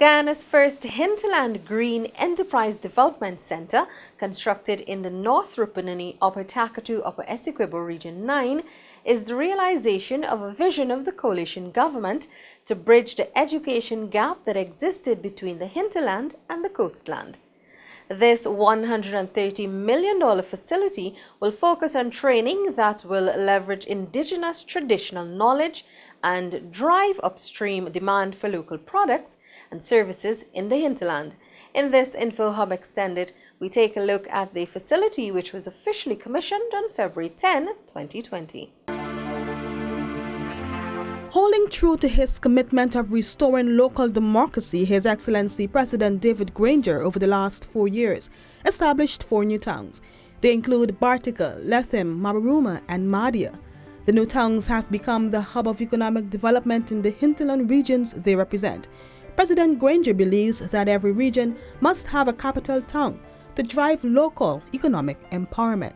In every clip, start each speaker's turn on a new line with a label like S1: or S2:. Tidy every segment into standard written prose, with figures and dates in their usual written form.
S1: Guyana's first Hinterland Green Enterprise Development Center, constructed in the North Rupununi, Upper Takatu, Upper Essequibo Region 9, is the realization of a vision of the coalition government to bridge the education gap that existed between the hinterland and the coastland. This $130 million facility will focus on training that will leverage indigenous traditional knowledge and drive upstream demand for local products and services in the hinterland. In this InfoHub Extended, we take a look at the facility, which was officially commissioned on February 10, 2020.
S2: Holding true to his commitment of restoring local democracy, His Excellency President David Granger over the last 4 years established 4 new towns. They include Bartica, Lethim, Mabaruma and Madia. The new towns have become the hub of economic development in the hinterland regions they represent. President Granger believes that every region must have a capital town to drive local economic empowerment.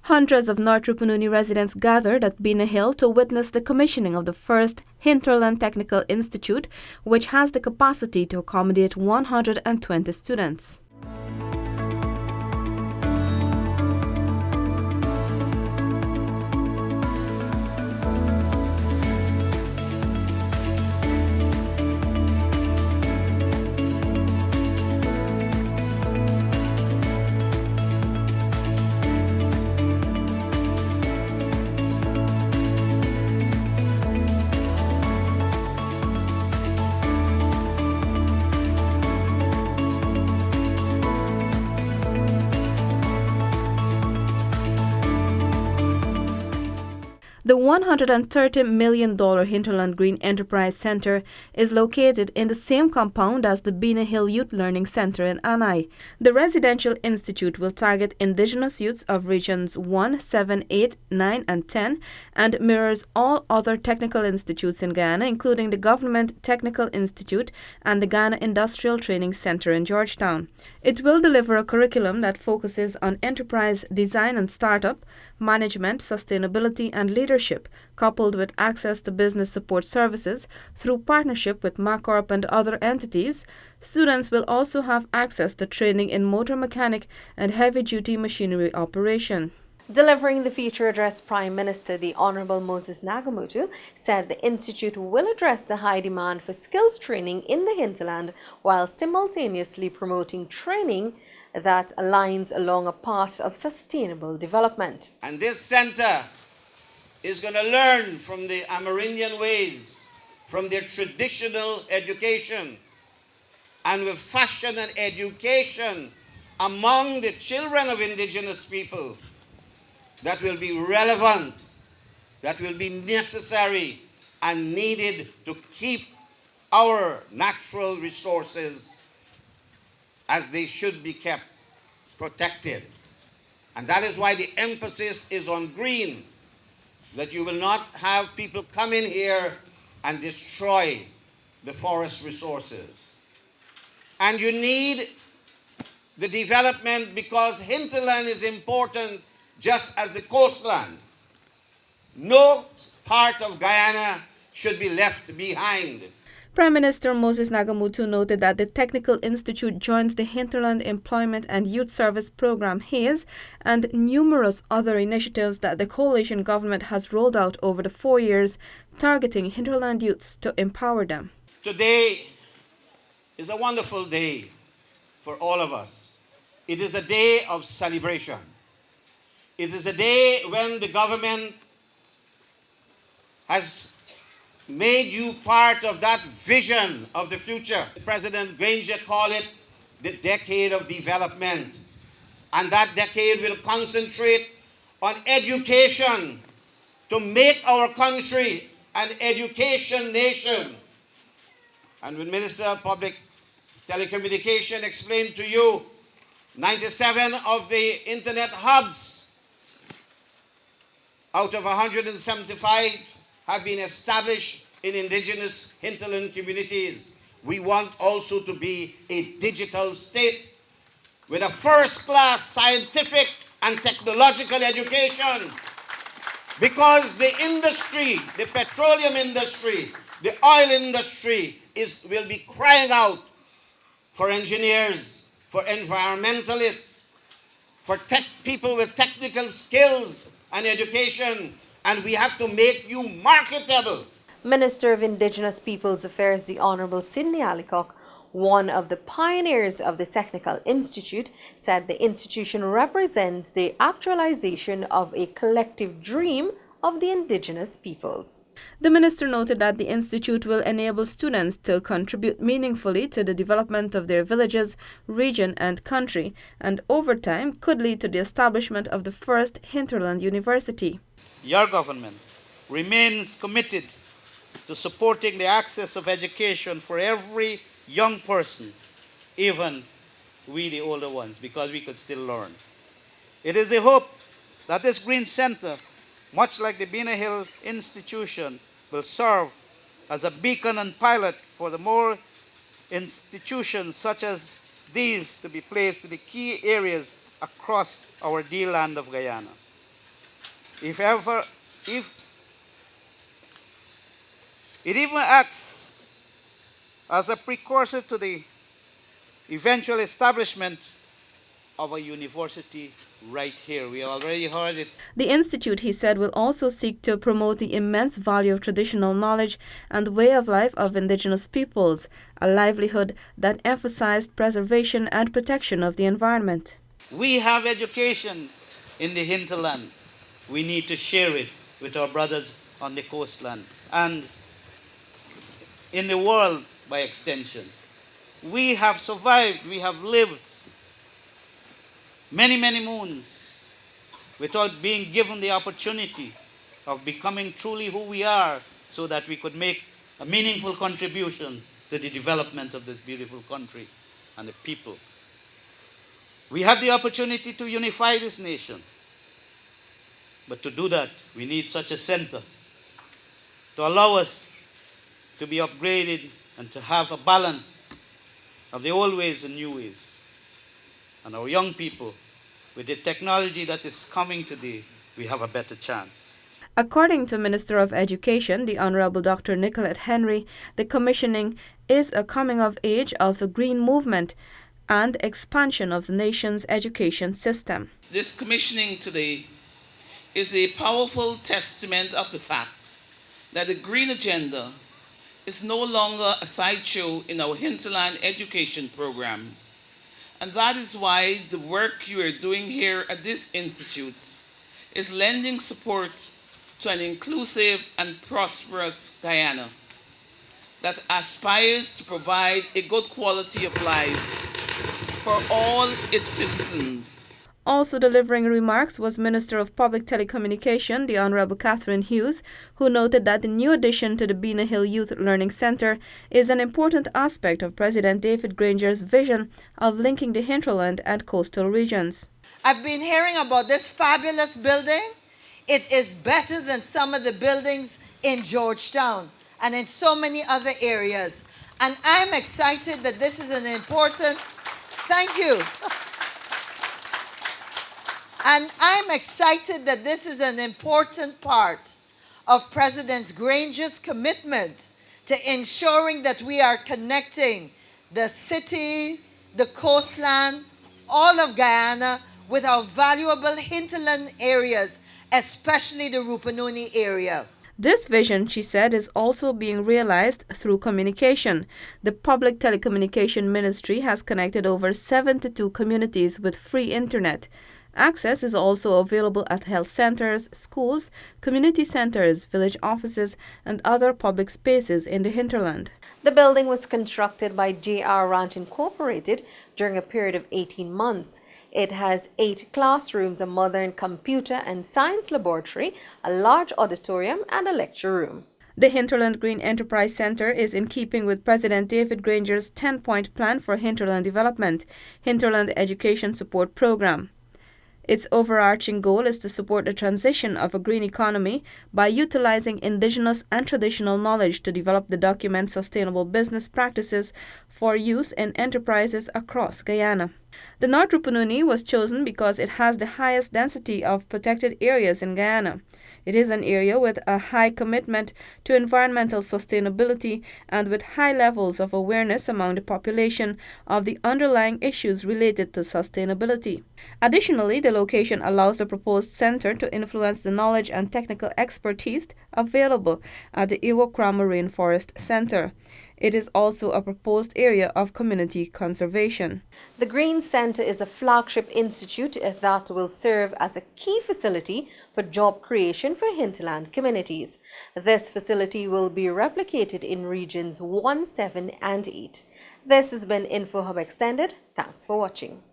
S3: Hundreds of North Rupununi residents gathered at Bina Hill to witness the commissioning of the first Hinterland Technical Institute, which has the capacity to accommodate 120 students. The $130 million Hinterland Green Enterprise Center is located in the same compound as the Bina Hill Youth Learning Center in Anai. The residential institute will target indigenous youths of regions 1, 7, 8, 9, and 10 and mirrors all other technical institutes in Guyana, including the Government Technical Institute and the Ghana Industrial Training Center in Georgetown. It will deliver a curriculum that focuses on enterprise design and startup, management, sustainability, and leadership, coupled with access to business support services through partnership with MacCorp and other entities. Students will also have access to training in motor mechanic and heavy-duty machinery operation.
S1: Delivering the feature address, Prime Minister the Honorable Moses Nagamutu said the institute will address the high demand for skills training in the hinterland while simultaneously promoting training that aligns along a path of sustainable development.
S4: And this center is going to learn from the Amerindian ways, from their traditional education, and will fashion an education among the children of indigenous people that will be relevant, that will be necessary and needed to keep our natural resources as they should be kept protected. And that is why the emphasis is on green, that you will not have people come in here and destroy the forest resources. And you need the development because hinterland is important just as the coastland. No part of Guyana should be left behind.
S3: Prime Minister Moses Nagamutu noted that the Technical Institute joins the Hinterland Employment and Youth Service Program HAZE and numerous other initiatives that the coalition government has rolled out over the 4 years, targeting hinterland youths to empower them.
S4: Today is a wonderful day for all of us. It is a day of celebration. It is a day when the government has made you part of that vision of the future. President Granger called it the decade of development. And that decade will concentrate on education to make our country an education nation. And when Minister of Public Telecommunication explained to you, 97 of the internet hubs out of 175 have been established in indigenous hinterland communities. We want also to be a digital state with a first-class scientific and technological education, because the industry, the petroleum industry, the oil industry will be crying out for engineers, for environmentalists, for people with technical skills and education, and we have to make you marketable.
S1: Minister of Indigenous Peoples Affairs, the Honourable Sidney Allicock, one of the pioneers of the Technical Institute, said the institution represents the actualization of a collective dream of the indigenous peoples.
S3: The minister noted that the institute will enable students to contribute meaningfully to the development of their villages, region and country, and over time could lead to the establishment of the first Hinterland University.
S5: Your government remains committed to supporting the access of education for every young person, even we the older ones, because we could still learn. It is a hope that this Green Center, much like the Bina Hill Institution, will serve as a beacon and pilot for the more institutions such as these to be placed in the key areas across our dear land of Guyana. If it even acts as a precursor to the eventual establishment of a university right here. We already heard it.
S3: The institute, he said, will also seek to promote the immense value of traditional knowledge and way of life of indigenous peoples, a livelihood that emphasized preservation and protection of the environment.
S5: We have education in the hinterland. We need to share it with our brothers on the coastland and in the world by extension. We have survived, we have lived many, many moons without being given the opportunity of becoming truly who we are so that we could make a meaningful contribution to the development of this beautiful country and the people. We have the opportunity to unify this nation. But to do that, we need such a center to allow us to be upgraded and to have a balance of the old ways and new ways. And our young people, with the technology that is coming today, we have a better chance.
S3: According to Minister of Education, the Honourable Dr. Nicolette Henry, the commissioning is a coming of age of the Green Movement and expansion of the nation's education system.
S6: This commissioning today is a powerful testament of the fact that the Green Agenda is no longer a sideshow in our hinterland education program. And that is why the work you are doing here at this institute is lending support to an inclusive and prosperous Guyana that aspires to provide a good quality of life for all its citizens.
S3: Also delivering remarks was Minister of Public Telecommunication, the Honourable Catherine Hughes, who noted that the new addition to the Bina Hill Youth Learning Centre is an important aspect of President David Granger's vision of linking the hinterland and coastal regions.
S7: I've been hearing about this fabulous building. It is better than some of the buildings in Georgetown and in so many other areas. And I'm excited that this is an important, thank you. And I'm excited that this is an important part of President Granger's commitment to ensuring that we are connecting the city, the coastland, all of Guyana with our valuable hinterland areas, especially the Rupununi area.
S3: This vision, she said, is also being realized through communication. The Public Telecommunication Ministry has connected over 72 communities with free internet. Access is also available at health centers, schools, community centers, village offices, and other public spaces in the hinterland.
S1: The building was constructed by J.R. Ranch Incorporated during a period of 18 months. It has 8 classrooms, a modern computer and science laboratory, a large auditorium, and a lecture room.
S3: The Hinterland Green Enterprise Center is in keeping with President David Granger's 10-point plan for hinterland development, Hinterland Education Support Program. Its overarching goal is to support the transition of a green economy by utilizing indigenous and traditional knowledge to develop and document sustainable business practices for use in enterprises across Guyana. The North Rupununi was chosen because it has the highest density of protected areas in Guyana. It is an area with a high commitment to environmental sustainability and with high levels of awareness among the population of the underlying issues related to sustainability. Additionally, the location allows the proposed center to influence the knowledge and technical expertise available at the Iwokrama Rainforest Center. It is also a proposed area of community conservation.
S1: The Green Center is a flagship institute that will serve as a key facility for job creation for hinterland communities. This facility will be replicated in regions 1, 7, and 8. This has been InfoHub Extended. Thanks for watching.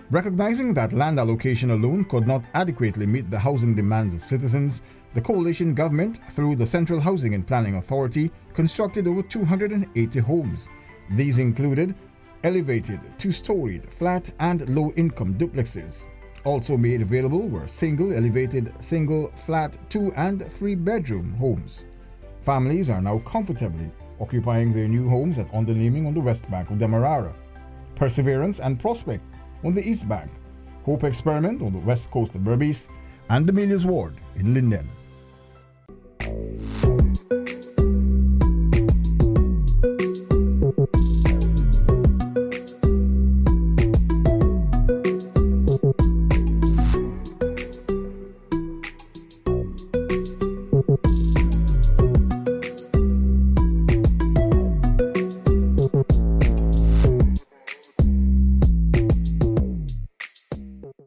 S8: Recognizing that land allocation alone could not adequately meet the housing demands of citizens, the coalition government, through the Central Housing and Planning Authority, constructed over 280 homes. These included elevated, two-storied, flat and low-income duplexes. Also made available were single, elevated, single, flat, 2- and 3-bedroom homes. Families are now comfortably occupying their new homes at Undernaming on the west bank of Demerara, Perseverance and Prospect on the east bank, Hope Experiment on the west coast of Berbice, and the Milius Ward in Linden.